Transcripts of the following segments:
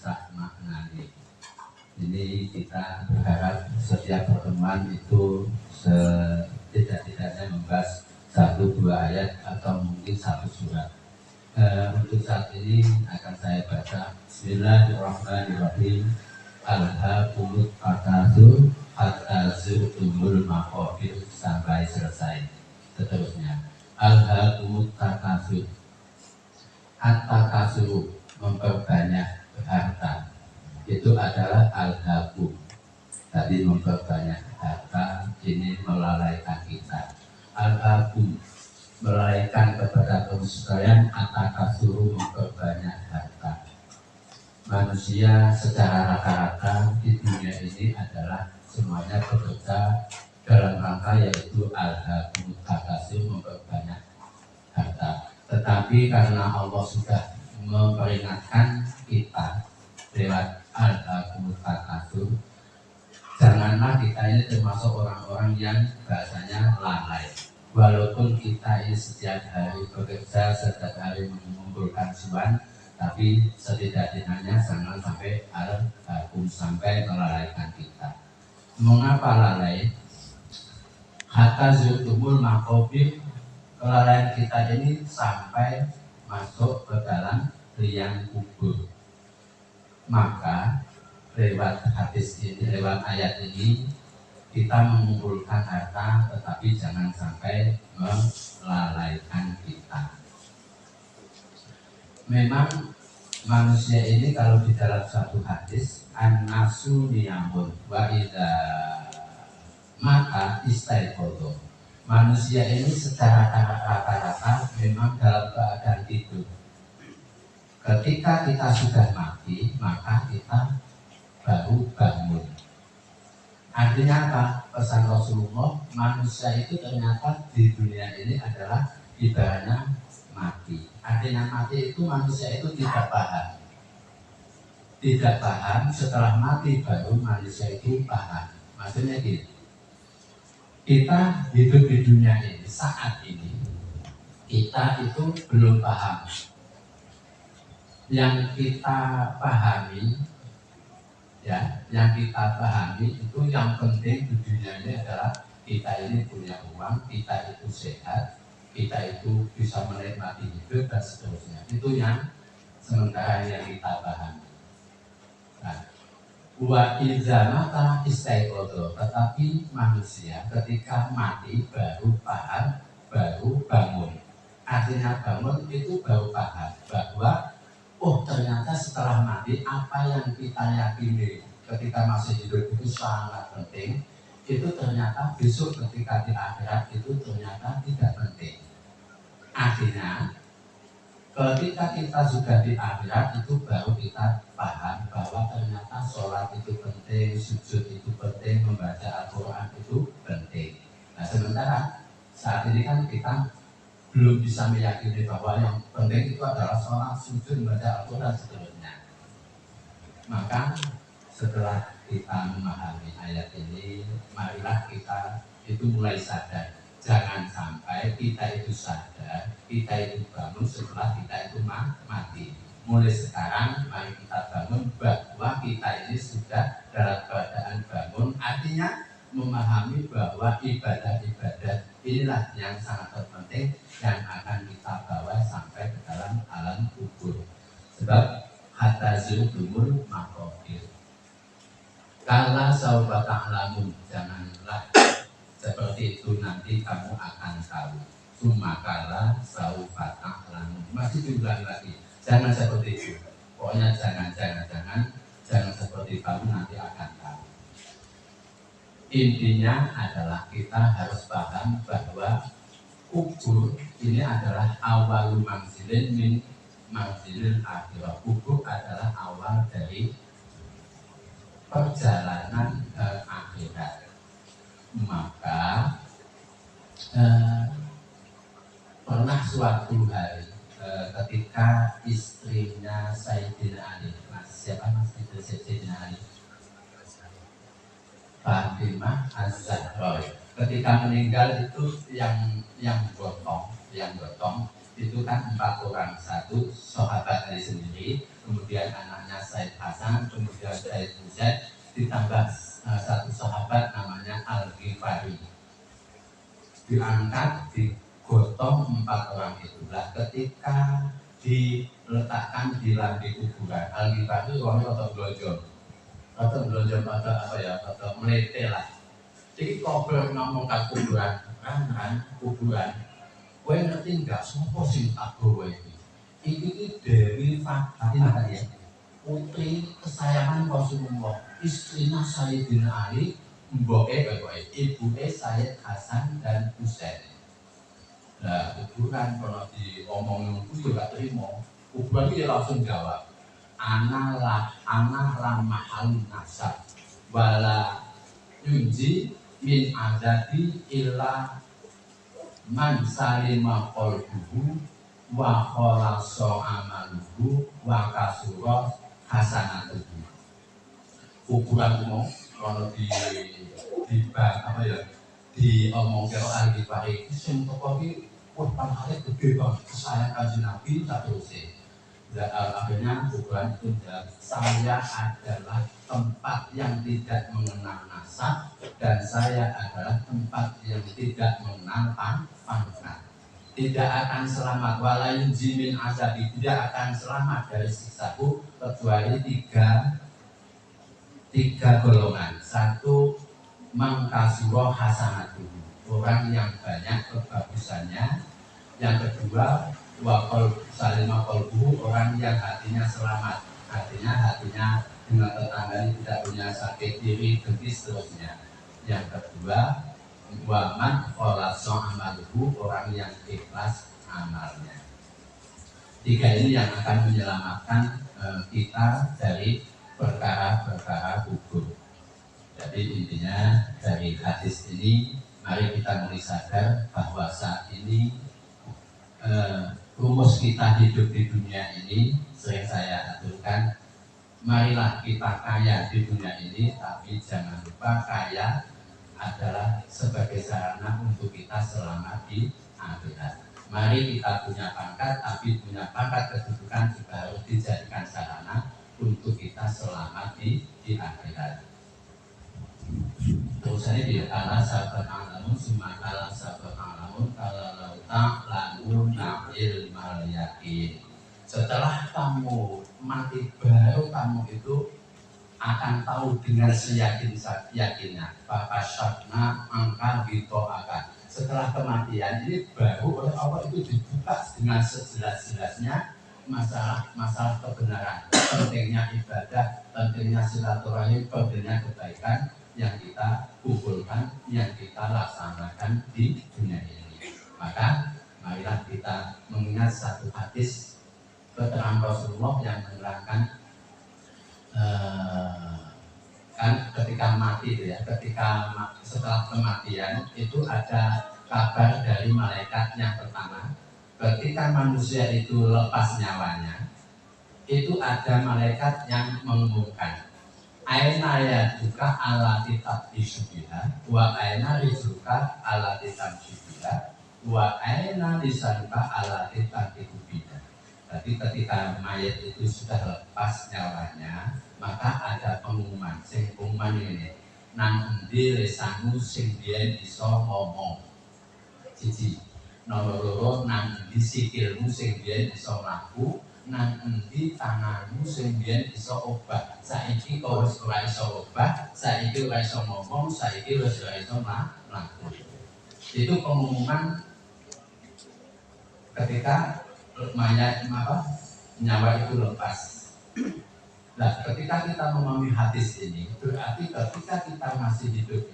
bisa maknani. Ini kita berharap setiap pertemuan itu setidak-tidaknya membahas 1-2 ayat atau mungkin 1 surat. Untuk saat ini akan saya baca. Bismillahirrahmanirrahim. Alhaakumut takatsur hatta zurtumul maqabir sampai selesai. Seterusnya, alhaakumut takatsur. At-takatsur memperbanyak harta. Itu adalah alhaakum. Tadi memperbanyak harta, ini melalaikan kita. Alhaakum melalaikan kepada kaum sekalian, at-takatsur memperbanyak harta. Manusia secara rata-rata di dunia ini adalah semuanya bekerja dalam rangka yaitu alhaakumut takatsur memperbanyak harta. Tetapi karena Allah sudah memperingatkan kita lewat alhaakumut takatsur, janganlah kita ini termasuk orang-orang yang bahasanya lalai. Walaupun kita ini setiap hari bekerja, setiap hari mengumpulkan cuan, tapi setidak-tidaknya jangan sampai alhaakum sampai melalaikan kita. Mengapa lalai? Hatta zurtumul maqabir, kelalaian kita ini sampai masuk ke dalam liang kubur. Maka lewat hadis ini, lewat ayat ini, kita mengumpulkan harta, tetapi jangan sampai melalaikan kita. Memang manusia ini kalau di dalam satu hadis, an-nasu niyamun wa idza mata istaiqadha. Manusia ini secara rata-rata memang dalam keadaan tidur. Ketika kita sudah mati, maka kita baru bangun. Artinya apa? Pesan Rasulullah, manusia itu ternyata di dunia ini adalah ibaratnya mati. Artinya mati itu manusia itu tidak paham. Tidak paham, setelah mati baru manusia itu paham. Maksudnya gitu. Kita hidup di dunia ini, saat ini, kita itu belum paham. Yang kita pahami, yang kita pahami itu yang penting di dunia ini adalah kita ini punya uang, kita itu sehat, kita itu bisa menikmati hidup dan seterusnya. Itu yang sementara yang kita pahami. Nah, wa idza mata istaiqadha, tetapi manusia ketika mati baru paham, baru bangun. Artinya bangun itu baru paham bahwa oh ternyata setelah mati apa yang kita yakini ketika masih hidup itu sangat penting, itu ternyata besok ketika di akhirat itu ternyata tidak penting. Artinya ketika kita sudah di akhirat itu baru kita paham bahwa ternyata sholat itu penting, sujud itu penting, membaca Al-Quran itu penting. Nah sementara saat ini kan kita belum bisa meyakini bahwa yang penting itu adalah sholat, sujud, membaca Al-Quran dan seterusnya. Maka setelah kita memahami ayat ini, marilah kita itu mulai sadar. Jangan sampai kita itu sadar, kita itu bangun setelah kita itu mati. Mulai sekarang mari kita bangun bahwa kita ini sudah dalam keadaan bangun. Artinya memahami bahwa ibadah-ibadah inilah yang sangat terpenting yang akan kita bawa sampai ke dalam alam kubur. Sebab hatta zurtumul maqabir. Kala saufa ta'lamun, janganlah seperti itu nanti kamu akan tahu. Sumakala saufa ta'lamun. Masih diulang lagi. Jangan seperti itu. Pokoknya jangan seperti kamu nanti akan tahu. Intinya adalah kita harus paham bahwa kubur ini adalah awal manzilin min manzilil akhirah. Kubur adalah awal dari perjalanan akhirat. Maka pernah suatu hari ketika istrinya Sayyidina Ali, siapa mas itu Sayyidina Ali? Fatimah Az-Zahra. Ketika meninggal itu yang gotong itu kan 4 orang, satu sahabat dari sendiri, kemudian anaknya Said Hasan, kemudian Said Husain, ditambah satu sahabat namanya Al-Ghifari, diangkat digotong 4 orang itulah. Ketika diletakkan di lantai kuburan, Al-Ghifari orangnya atau belanja pada apa ya, atau melete lah. Jadi kalau ngomong ke kuburan, kuburan, kowe ngerti nggak semua sing tak gawe iki? Iki Dewi Fatimah ya, putri kesayangan Rasulullah, istrinya Sayyidina Ali, mboke ibuke Sayyid Hasan dan Husain. Nah, kuburan kalau diomongin itu juga terima. Kuburan itu langsung jawab, anak mahal nasab, wala yunji min azadi illa man salima qalbuhu wa khalasa amaluhu wa kasura hasanatuhu. Kuburan umum kalau apa ya, diomong karo ahli baik sing teko iki wah pangkale gede banget, kesayang kanjeng Nabi tak terusé. Akhirnya kuburan itu saya adalah tempat yang tidak mengenal nasab dan saya adalah tempat yang tidak mengenal pangkat. Tidak akan selamat walayun jimin azabi, tidak akan selamat dari siksaku kecuali tiga golongan. Satu, mangkasuro hasanatu, orang yang banyak kebagusannya. Yang kedua, wakol salimah kolbu, orang yang hatinya selamat, hatinya dengan tetangganya tidak punya sakit diri, dengki seterusnya. Yang kedua, waman kholaso amaluhu, orang yang ikhlas amalnya. 3 ini yang akan menyelamatkan kita dari perkara-perkara gugur. Jadi intinya dari hadis ini, mari kita mulai sadar bahwa saat ini rumus kita hidup di dunia ini sering saya aturkan, marilah kita kaya di dunia ini, tapi jangan lupa kaya adalah sebagai sarana untuk kita selamat di akhirat. Mari kita punya pangkat, tapi punya pangkat kedudukan juga harus dijadikan sarana untuk kita selamat di akhirat. Terusannya di ala sahabat alamun, sumakala sahabat alamun, kalau lauta lalu na'il mal yakin. Setelah kamu mati baru kamu itu akan tahu dengan seyakin-yakinnya. Bapak syakna angka gitu akan. Setelah kematian ini baru oleh Allah itu dibuka dengan sejelas-jelasnya masalah kebenaran, pentingnya ibadah, pentingnya silaturahim, pentingnya kebaikan yang kita kumpulkan, yang kita laksanakan di dunia ini. Maka marilah kita mengingat satu hadis keterangan Rasulullah yang menerangkan kan ketika mati itu ya, ketika setelah kematian itu ada kabar dari malaikat yang pertama. Ketika manusia itu lepas nyawanya, itu ada malaikat yang mengumumkan, aina ya duka ala kitab disubiha, wa aina rizuka ala kitab disubiha, wa aina risanuka ala kitab disubiha. Jadi ketika mayat itu sudah lepas nyawanya, maka ada pengumuman. Sing pengumuman ini, nang endi lesanmu sing biyen iso ngomong. Siji, nomor loro, nang endi sikilmu sing biyen iso mlaku, nang endi tanganmu sing biyen iso obah. Saiki kok wis ora iso obah, saiki ora iso ngomong, saiki wis ora iso mlaku. Itu pengumuman ketika mayat nyawa itu lepas. Nah, ketika kita memahami hadis ini, berarti ketika kita masih hidup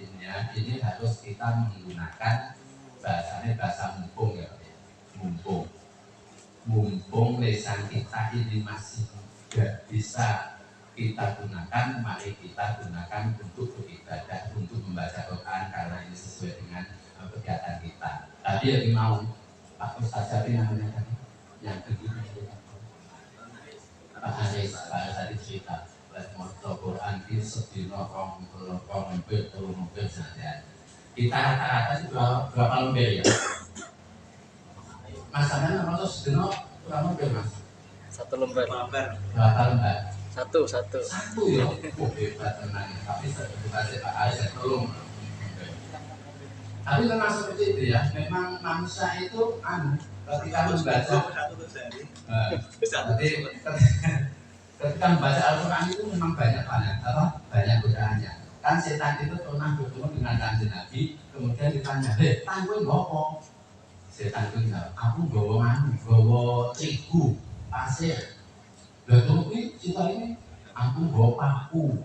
ini harus kita menggunakan bahasa mumpung ya, mumpung lesan kita ini masih tidak bisa kita gunakan, mari kita gunakan untuk beribadah, untuk membaca Quran karena ini sesuai dengan kegiatan kita. Tadi yang mau Pak Ustaz Jabi namanya tadi, yang kedua Pak Anis tadi cerita motor Quran itu sedino rong lembar saja. Kita rata-rata itu berapa lembar ya? Masalahnya nama sedeno kurang lebih mas. Satu lembar. Berapa lembar? Satu. Satu ya. Oh hebat tenang. Tapi sertifikasi Pak Aisyah tolong. Tapi memang seperti itu ya. Memang manusia itu ketika membaca ketika membaca Al-Quran itu memang banyak godaannya. Kan setan itu pernah bertemu dengan kanjeng Nabi, kemudian ditanya, "Tan kowe ngopo?" Setan itu jawab, "Aku nggawa terigu, pasir." Lah terus kita ini aku nggawa paku.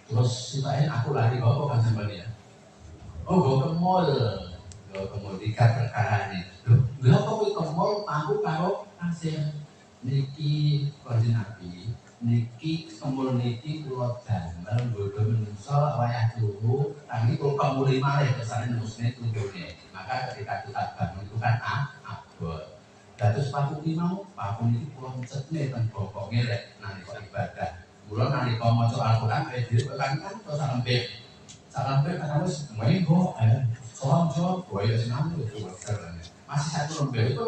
Terus kita ini aku lari nggawa kan sampeyan ya. Oh, nggawa kemul 3 perkara ini. Lha kok kowe kemul paku karo pasir? Niki kanjeng Nabi niki kemul niki kula damel nggodha menungso wayah turu kami kula kemuli malih kesane nusne turune maka ketika kita bangun itu kan abot dados paku ki mau paku niki kula cetne ten bokonge lek nalika ibadah kula nalika maca Al-Qur'an dhewe kan terus sampe kan wis menggo soal boyo senang itu masih satu lembar itu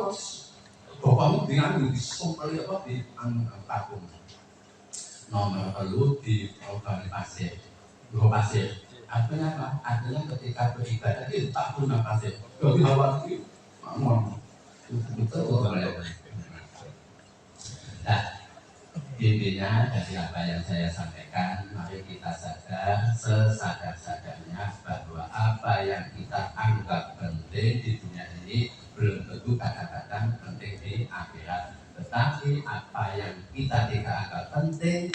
bokongnya dengan disumpel apa di paku nomor perlu di pasir, dua pasir. Artinya apa? Artinya ketika beribadah itu tak guna pasir. Jadi awal itu ngomong betul. Nah, intinya dari apa yang saya sampaikan, mari kita sadar sesadar-sadarnya bahwa apa yang kita anggap penting di dunia ini belum tentu kadang-kadang penting di akhirat. Tetapi apa yang kita tidak anggap penting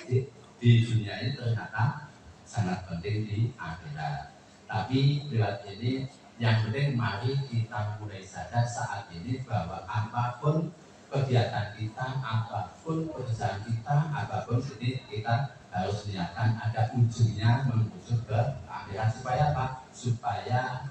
di dunia ini ternyata sangat penting di akhirat. Tapi lewat ini yang penting mari kita mulai sadar saat ini bahwa apapun kegiatan kita, apapun pekerjaan kita, apapun ini kita harus niatkan ada ujungnya menuju ke akhirat supaya apa? Supaya